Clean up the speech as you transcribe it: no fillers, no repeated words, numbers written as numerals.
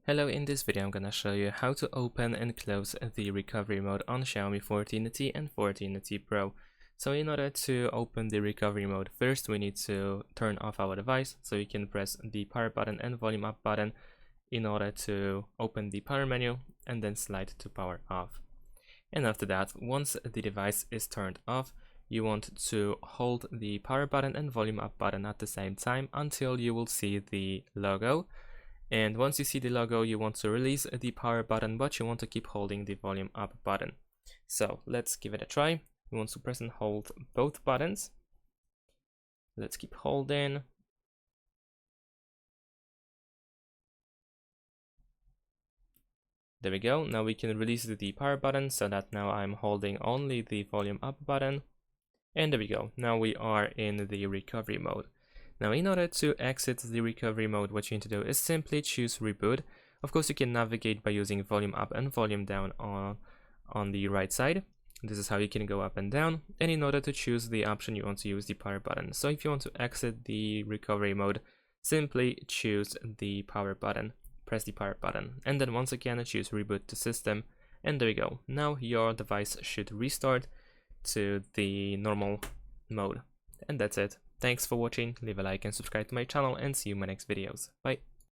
Hello, in this video I'm gonna show you how to open and close the recovery mode on Xiaomi 14T and 14T Pro. So in order to open the recovery mode, first we need to turn off our device, so you can press the power button and volume up button in order to open the power menu and then slide to power off. And after that, once the device is turned off, you want to hold the power button and volume up button at the same time until you will see the logo. And once you see the logo, you want to release the power button, but you want to keep holding the volume up button. So let's give it a try. We want to press and hold both buttons. Let's keep holding. There we go. Now we can release the power button so that now I'm holding only the volume up button. And there we go. Now we are in the recovery mode. Now in order to exit the recovery mode, what you need to do is simply choose reboot. Of course, you can navigate by using volume up and volume down on the right side. This is how you can go up and down. And in order to choose the option, you want to use the power button. So if you want to exit the recovery mode, simply choose the power button. Press the power button. And then once again, choose reboot to system. And there you go. Now your device should restart to the normal mode. And that's it. Thanks for watching, leave a like and subscribe to my channel, and see you in my next videos. Bye!